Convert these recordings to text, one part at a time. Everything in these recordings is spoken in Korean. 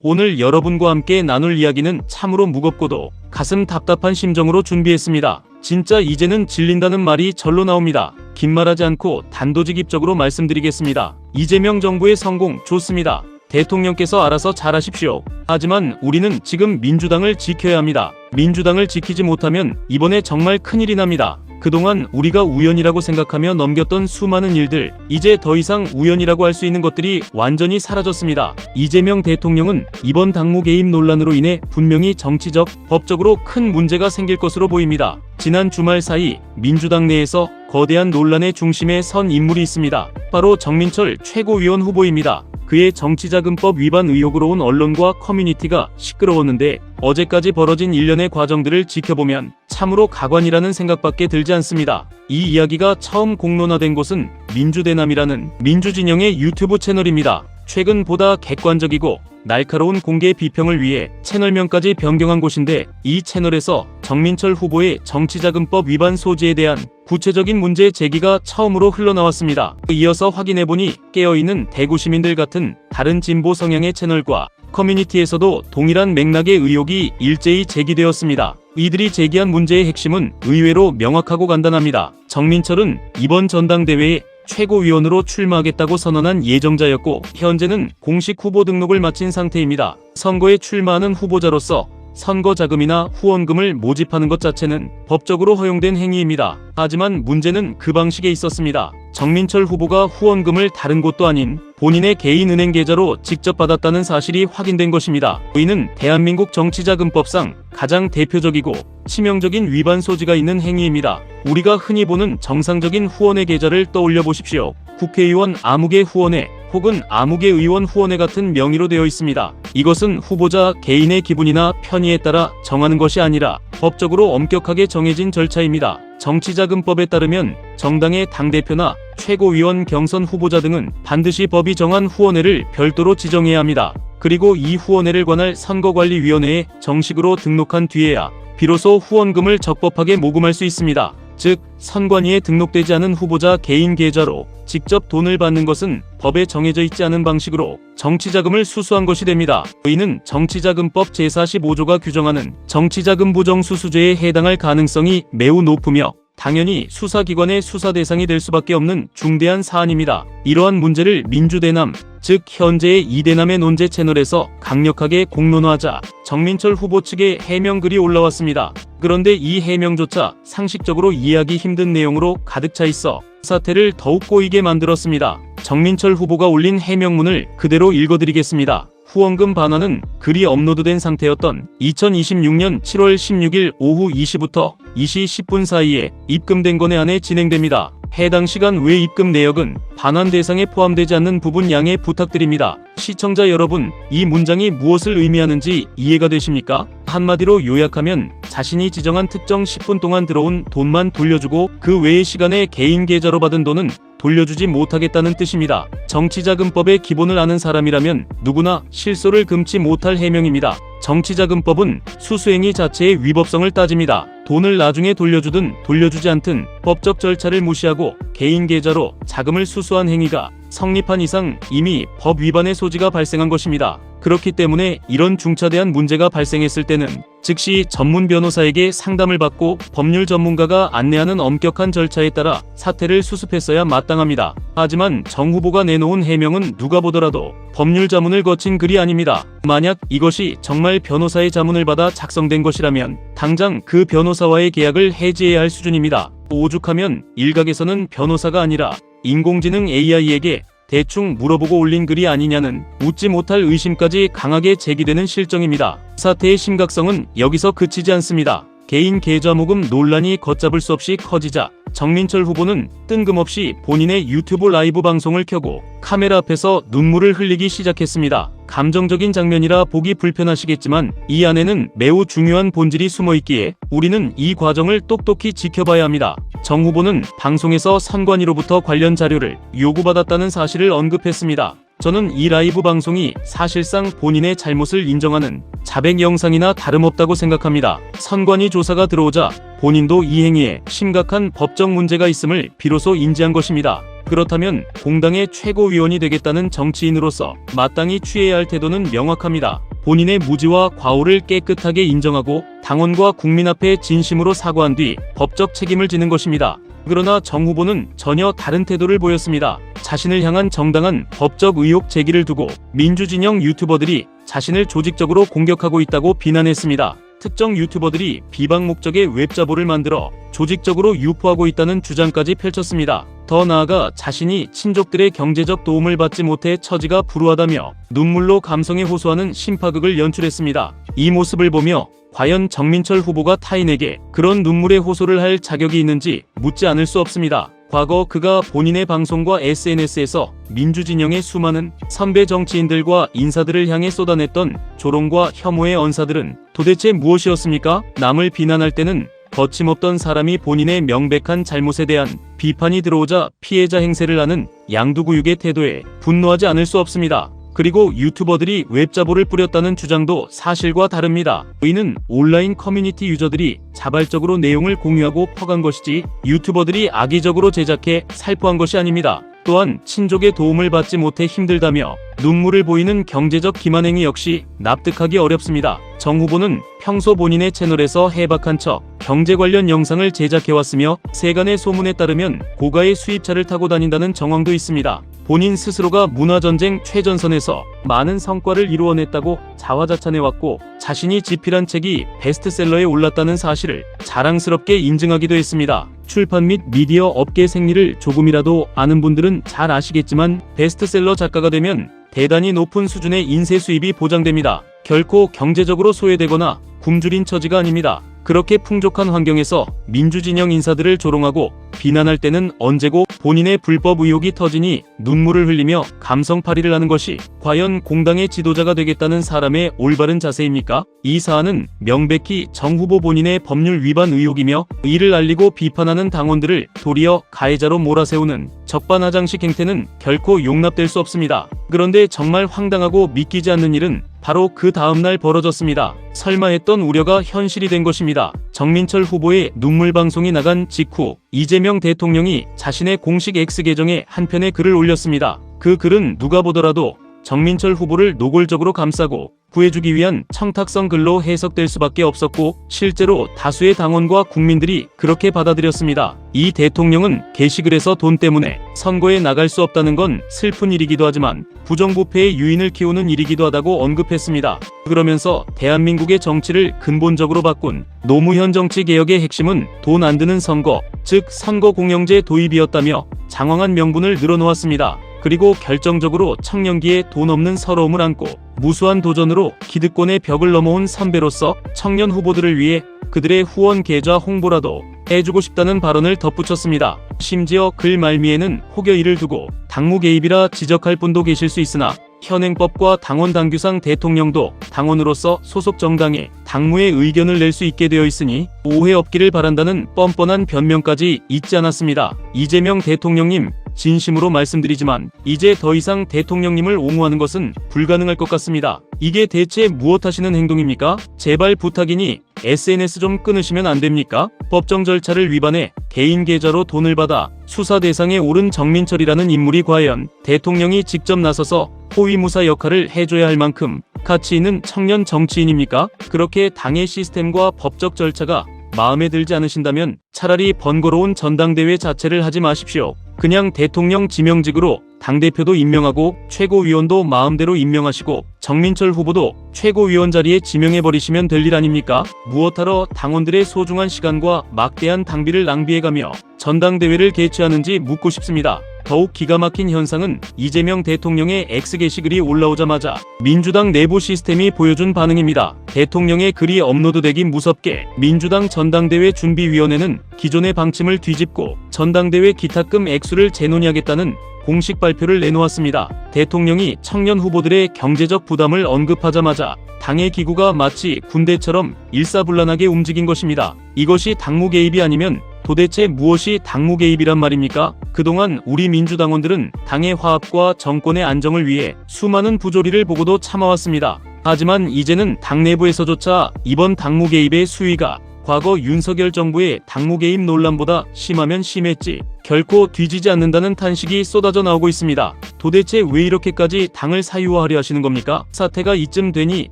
오늘 여러분과 함께 나눌 이야기는 참으로 무겁고도 가슴 답답한 심정으로 준비했습니다. 진짜 이제는 질린다는 말이 절로 나옵니다. 긴 말하지 않고 단도직입적으로 말씀드리겠습니다. 이재명 정부의 성공 좋습니다. 대통령께서 알아서 잘하십시오. 하지만 우리는 지금 민주당을 지켜야 합니다. 민주당을 지키지 못하면 이번에 정말 큰일이 납니다. 그동안 우리가 우연이라고 생각하며 넘겼던 수많은 일들, 이제 더 이상 우연이라고 할 수 있는 것들이 완전히 사라졌습니다. 이재명 대통령은 이번 당무 개입 논란으로 인해 분명히 정치적, 법적으로 큰 문제가 생길 것으로 보입니다. 지난 주말 사이 민주당 내에서 거대한 논란의 중심에 선 인물이 있습니다. 바로 정민철 최고위원 후보입니다. 그의 정치자금법 위반 의혹으로 온 언론과 커뮤니티가 시끄러웠는데 어제까지 벌어진 일련의 과정들을 지켜보면 참으로 가관이라는 생각밖에 들지 않습니다. 이 이야기가 처음 공론화된 곳은 민주대남이라는 민주진영의 유튜브 채널입니다. 최근 보다 객관적이고 날카로운 공개 비평을 위해 채널명까지 변경한 곳인데, 이 채널에서 정민철 후보의 정치자금법 위반 소지에 대한 구체적인 문제 제기가 처음으로 흘러나왔습니다. 이어서 확인해보니 깨어있는 대구 시민들 같은 다른 진보 성향의 채널과 커뮤니티에서도 동일한 맥락의 의혹이 일제히 제기되었습니다. 이들이 제기한 문제의 핵심은 의외로 명확하고 간단합니다. 정민철은 이번 전당대회에 최고위원으로 출마하겠다고 선언한 예정자였고, 현재는 공식 후보 등록을 마친 상태입니다. 선거에 출마하는 후보자로서 선거 자금이나 후원금을 모집하는 것 자체는 법적으로 허용된 행위입니다. 하지만 문제는 그 방식에 있었습니다. 정민철 후보가 후원금을 다른 곳도 아닌 본인의 개인 은행 계좌로 직접 받았다는 사실이 확인된 것입니다. 이는 대한민국 정치자금법상 가장 대표적이고 치명적인 위반 소지가 있는 행위입니다. 우리가 흔히 보는 정상적인 후원의 계좌를 떠올려 보십시오. 국회의원 아무개 후원회 혹은 아무개 의원 후원회 같은 명의로 되어 있습니다. 이것은 후보자 개인의 기분이나 편의에 따라 정하는 것이 아니라 법적으로 엄격하게 정해진 절차입니다. 정치자금법에 따르면 정당의 당대표나 최고위원 경선 후보자 등은 반드시 법이 정한 후원회를 별도로 지정해야 합니다. 그리고 이 후원회를 관할 선거관리위원회에 정식으로 등록한 뒤에야 비로소 후원금을 적법하게 모금할 수 있습니다. 즉, 선관위에 등록되지 않은 후보자 개인 계좌로 직접 돈을 받는 것은 법에 정해져 있지 않은 방식으로 정치자금을 수수한 것이 됩니다. 이는 정치자금법 제45조가 규정하는 정치자금 부정수수죄에 해당할 가능성이 매우 높으며 당연히 수사기관의 수사 대상이 될 수밖에 없는 중대한 사안입니다. 이러한 문제를 민주대남, 즉 현재의 이대남의 논제 채널에서 강력하게 공론화하자 정민철 후보 측의 해명글이 올라왔습니다. 그런데 이 해명조차 상식적으로 이해하기 힘든 내용으로 가득 차 있어 사태를 더욱 꼬이게 만들었습니다. 정민철 후보가 올린 해명문을 그대로 읽어드리겠습니다. 후원금 반환은 글이 업로드된 상태였던 2026년 7월 16일 오후 2시부터 2시 10분 사이에 입금된 건에 한해 진행됩니다. 해당 시간 외 입금 내역은 반환 대상에 포함되지 않는 부분 양해 부탁드립니다. 시청자 여러분, 이 문장이 무엇을 의미하는지 이해가 되십니까? 한마디로 요약하면 자신이 지정한 특정 10분 동안 들어온 돈만 돌려주고 그 외의 시간에 개인 계좌로 받은 돈은 돌려주지 못하겠다는 뜻입니다. 정치자금법의 기본을 아는 사람이라면 누구나 실소를 금치 못할 해명입니다. 정치자금법은 수수행위 자체의 위법성을 따집니다. 돈을 나중에 돌려주든 돌려주지 않든 법적 절차를 무시하고 개인 계좌로 자금을 수수한 행위가 성립한 이상 이미 법 위반의 소지가 발생한 것입니다. 그렇기 때문에 이런 중차대한 문제가 발생했을 때는 즉시 전문 변호사에게 상담을 받고 법률 전문가가 안내하는 엄격한 절차에 따라 사태를 수습했어야 마땅합니다. 하지만 정 후보가 내놓은 해명은 누가 보더라도 법률 자문을 거친 글이 아닙니다. 만약 이것이 정말 변호사의 자문을 받아 작성된 것이라면 당장 그 변호사와의 계약을 해지해야 할 수준입니다. 오죽하면 일각에서는 변호사가 아니라 인공지능 AI에게 대충 물어보고 올린 글이 아니냐는 웃지 못할 의심까지 강하게 제기되는 실정입니다. 사태의 심각성은 여기서 그치지 않습니다. 개인 계좌 모금 논란이 걷잡을 수 없이 커지자 정민철 후보는 뜬금없이 본인의 유튜브 라이브 방송을 켜고 카메라 앞에서 눈물을 흘리기 시작했습니다. 감정적인 장면이라 보기 불편하시겠지만 이 안에는 매우 중요한 본질이 숨어있기에 우리는 이 과정을 똑똑히 지켜봐야 합니다. 정 후보는 방송에서 선관위로부터 관련 자료를 요구받았다는 사실을 언급했습니다. 저는 이 라이브 방송이 사실상 본인의 잘못을 인정하는 자백 영상이나 다름없다고 생각합니다. 선관위 조사가 들어오자 본인도 이 행위에 심각한 법적 문제가 있음을 비로소 인지한 것입니다. 그렇다면 공당의 최고위원이 되겠다는 정치인으로서 마땅히 취해야 할 태도는 명확합니다. 본인의 무지와 과오를 깨끗하게 인정하고 당원과 국민 앞에 진심으로 사과한 뒤 법적 책임을 지는 것입니다. 그러나 정 후보는 전혀 다른 태도를 보였습니다. 자신을 향한 정당한 법적 의혹 제기를 두고 민주진영 유튜버들이 자신을 조직적으로 공격하고 있다고 비난했습니다. 특정 유튜버들이 비방 목적의 웹자보를 만들어 조직적으로 유포하고 있다는 주장까지 펼쳤습니다. 더 나아가 자신이 친족들의 경제적 도움을 받지 못해 처지가 불우하다며 눈물로 감성에 호소하는 심파극을 연출했습니다. 이 모습을 보며 과연 정민철 후보가 타인에게 그런 눈물의 호소를 할 자격이 있는지 묻지 않을 수 없습니다. 과거 그가 본인의 방송과 SNS에서 민주진영의 수많은 선배 정치인들과 인사들을 향해 쏟아냈던 조롱과 혐오의 언사들은 도대체 무엇이었습니까? 남을 비난할 때는 거침없던 사람이 본인의 명백한 잘못에 대한 비판이 들어오자 피해자 행세를 하는 양두구육의 태도에 분노하지 않을 수 없습니다. 그리고 유튜버들이 웹자보를 뿌렸다는 주장도 사실과 다릅니다. 이는 온라인 커뮤니티 유저들이 자발적으로 내용을 공유하고 퍼간 것이지 유튜버들이 악의적으로 제작해 살포한 것이 아닙니다. 또한 친족의 도움을 받지 못해 힘들다며 눈물을 보이는 경제적 기만행위 역시 납득하기 어렵습니다. 정 후보는 평소 본인의 채널에서 해박한 척 경제 관련 영상을 제작해왔으며 세간의 소문에 따르면 고가의 수입차를 타고 다닌다는 정황도 있습니다. 본인 스스로가 문화전쟁 최전선에서 많은 성과를 이루어냈다고 자화자찬해왔고 자신이 집필한 책이 베스트셀러에 올랐다는 사실을 자랑스럽게 인증하기도 했습니다. 출판 및 미디어 업계 생리를 조금이라도 아는 분들은 잘 아시겠지만 베스트셀러 작가가 되면 대단히 높은 수준의 인쇄 수입이 보장됩니다. 결코 경제적으로 소외되거나 굶주린 처지가 아닙니다. 그렇게 풍족한 환경에서 민주진영 인사들을 조롱하고 비난할 때는 언제고 본인의 불법 의혹이 터지니 눈물을 흘리며 감성팔이를 하는 것이 과연 공당의 지도자가 되겠다는 사람의 올바른 자세입니까? 이 사안은 명백히 정 후보 본인의 법률 위반 의혹이며 이를 알리고 비판하는 당원들을 도리어 가해자로 몰아세우는 적반하장식 행태는 결코 용납될 수 없습니다. 그런데 정말 황당하고 믿기지 않는 일은 바로 그 다음날 벌어졌습니다. 설마 했던 우려가 현실이 된 것입니다. 정민철 후보의 눈물 방송이 나간 직후 이재명 대통령이 자신의 공식 X 계정에 한 편의 글을 올렸습니다. 그 글은 누가 보더라도 정민철 후보를 노골적으로 감싸고 구해주기 위한 청탁성 글로 해석될 수밖에 없었고 실제로 다수의 당원과 국민들이 그렇게 받아들였습니다. 이 대통령은 게시글에서 돈 때문에 선거에 나갈 수 없다는 건 슬픈 일이기도 하지만 부정부패의 유인을 키우는 일이기도 하다고 언급했습니다. 그러면서 대한민국의 정치를 근본적으로 바꾼 노무현 정치개혁의 핵심은 돈 안 드는 선거, 즉 선거공영제 도입이었다며 장황한 명분을 늘어놓았습니다. 그리고 결정적으로 청년기에 돈 없는 서러움을 안고 무수한 도전으로 기득권의 벽을 넘어온 선배로서 청년 후보들을 위해 그들의 후원 계좌 홍보라도 해주고 싶다는 발언을 덧붙였습니다. 심지어 글 말미에는 혹여 이를 두고 당무 개입이라 지적할 분도 계실 수 있으나 현행법과 당원 당규상 대통령도 당원으로서 소속 정당에 당무의 의견을 낼 수 있게 되어 있으니 오해 없기를 바란다는 뻔뻔한 변명까지 잊지 않았습니다. 이재명 대통령님, 진심으로 말씀드리지만 이제 더 이상 대통령님을 옹호하는 것은 불가능할 것 같습니다. 이게 대체 무엇 하시는 행동입니까? 제발 부탁이니 SNS 좀 끊으시면 안 됩니까? 법정 절차를 위반해 개인 계좌로 돈을 받아 수사 대상에 오른 정민철이라는 인물이 과연 대통령이 직접 나서서 호위무사 역할을 해줘야 할 만큼 가치 있는 청년 정치인입니까? 그렇게 당의 시스템과 법적 절차가 마음에 들지 않으신다면 차라리 번거로운 전당대회 자체를 하지 마십시오. 그냥 대통령 지명직으로 당대표도 임명하고 최고위원도 마음대로 임명하시고 정민철 후보도 최고위원 자리에 지명해버리시면 될 일 아닙니까? 무엇하러 당원들의 소중한 시간과 막대한 당비를 낭비해가며 전당대회를 개최하는지 묻고 싶습니다. 더욱 기가 막힌 현상은 이재명 대통령의 X 게시글이 올라오자마자 민주당 내부 시스템이 보여준 반응입니다. 대통령의 글이 업로드되기 무섭게 민주당 전당대회 준비위원회는 기존의 방침을 뒤집고 전당대회 기탁금 액수를 재논의하겠다는 공식 발표를 내놓았습니다. 대통령이 청년 후보들의 경제적 부담을 언급하자마자 당의 기구가 마치 군대처럼 일사불란하게 움직인 것입니다. 이것이 당무 개입이 아니면 도대체 무엇이 당무 개입이란 말입니까? 그동안 우리 민주당원들은 당의 화합과 정권의 안정을 위해 수많은 부조리를 보고도 참아왔습니다. 하지만 이제는 당 내부에서조차 이번 당무 개입의 수위가 과거 윤석열 정부의 당무 개입 논란보다 심하면 심했지 결코 뒤지지 않는다는 탄식이 쏟아져 나오고 있습니다. 도대체 왜 이렇게까지 당을 사유화하려 하시는 겁니까? 사태가 이쯤 되니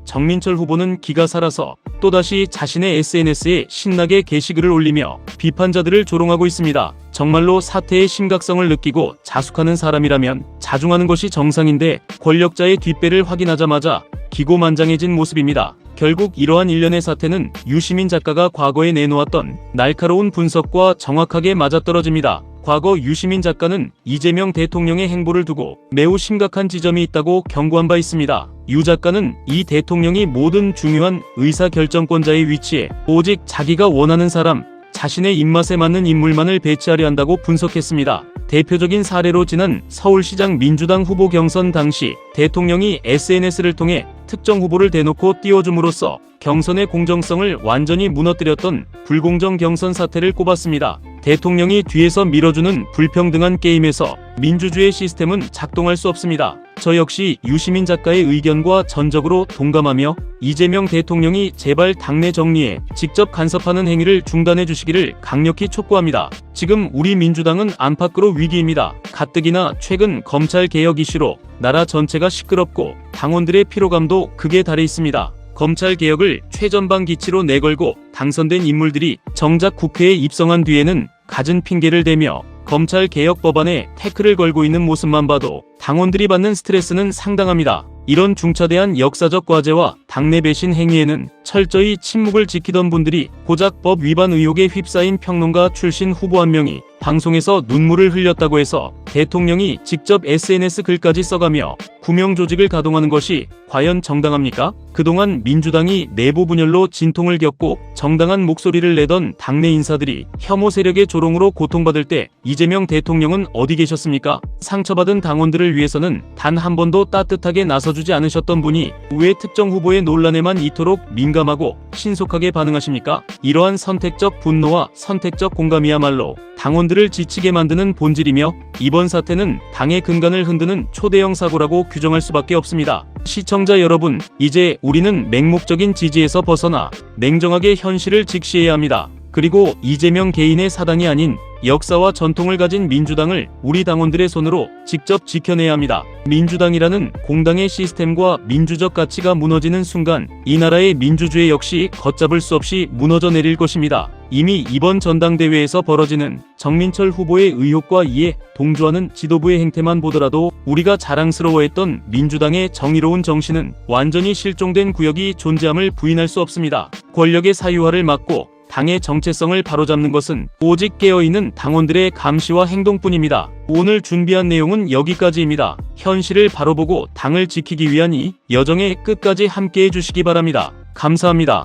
정민철 후보는 기가 살아서 또다시 자신의 SNS에 신나게 게시글을 올리며 비판자들을 조롱하고 있습니다. 정말로 사태의 심각성을 느끼고 자숙하는 사람이라면 자중하는 것이 정상인데 권력자의 뒷배를 확인하자마자 기고만장해진 모습입니다. 결국 이러한 일련의 사태는 유시민 작가가 과거에 내놓았던 날카로운 분석과 정확하게 맞아떨어집니다. 과거 유시민 작가는 이재명 대통령의 행보를 두고 매우 심각한 지점이 있다고 경고한 바 있습니다. 유 작가는 이 대통령이 모든 중요한 의사결정권자의 위치에 오직 자기가 원하는 사람, 자신의 입맛에 맞는 인물만을 배치하려 한다고 분석했습니다. 대표적인 사례로 지난 서울시장 민주당 후보 경선 당시 대통령이 SNS를 통해 특정 후보를 대놓고 띄워줌으로써 경선의 공정성을 완전히 무너뜨렸던 불공정 경선 사태를 꼽았습니다. 대통령이 뒤에서 밀어주는 불평등한 게임에서 민주주의 시스템은 작동할 수 없습니다. 저 역시 유시민 작가의 의견과 전적으로 동감하며 이재명 대통령이 제발 당내 정리에 직접 간섭하는 행위를 중단해 주시기를 강력히 촉구합니다. 지금 우리 민주당은 안팎으로 위기입니다. 가뜩이나 최근 검찰 개혁 이슈로 나라 전체가 시끄럽고 당원들의 피로감도 극에 달해 있습니다. 검찰 개혁을 최전방 기치로 내걸고 당선된 인물들이 정작 국회에 입성한 뒤에는 갖은 핑계를 대며 검찰 개혁 법안에 태클을 걸고 있는 모습만 봐도 당원들이 받는 스트레스는 상당합니다. 이런 중차대한 역사적 과제와 당내 배신 행위에는 철저히 침묵을 지키던 분들이 고작 법 위반 의혹에 휩싸인 평론가 출신 후보 한 명이 방송에서 눈물을 흘렸다고 해서 대통령이 직접 SNS 글까지 써가며 구명조직을 가동하는 것이 과연 정당합니까? 그동안 민주당이 내부 분열로 진통을 겪고 정당한 목소리를 내던 당내 인사들이 혐오 세력의 조롱으로 고통받을 때 이재명 대통령은 어디 계셨습니까? 상처받은 당원들을 위해서는 단 한 번도 따뜻하게 나서주지 않으셨던 분이 왜 특정 후보의 논란에만 이토록 민감하고 신속하게 반응하십니까? 이러한 선택적 분노와 선택적 공감이야말로 당원들을 지치게 만드는 본질이며 이번 사태는 당의 근간을 흔드는 초대형 사고라고 규정할 수밖에 없습니다. 시청자 여러분, 이제 우리는 맹목적인 지지에서 벗어나 냉정하게 현실을 직시해야 합니다. 그리고 이재명 개인의 사당이 아닌 역사와 전통을 가진 민주당을 우리 당원들의 손으로 직접 지켜내야 합니다. 민주당이라는 공당의 시스템과 민주적 가치가 무너지는 순간 이 나라의 민주주의 역시 걷잡을 수 없이 무너져 내릴 것입니다. 이미 이번 전당대회에서 벌어지는 정민철 후보의 의혹과 이에 동조하는 지도부의 행태만 보더라도 우리가 자랑스러워했던 민주당의 정의로운 정신은 완전히 실종된 구역이 존재함을 부인할 수 없습니다. 권력의 사유화를 막고 당의 정체성을 바로잡는 것은 오직 깨어있는 당원들의 감시와 행동뿐입니다. 오늘 준비한 내용은 여기까지입니다. 현실을 바로 보고 당을 지키기 위한 이 여정에 끝까지 함께해 주시기 바랍니다. 감사합니다.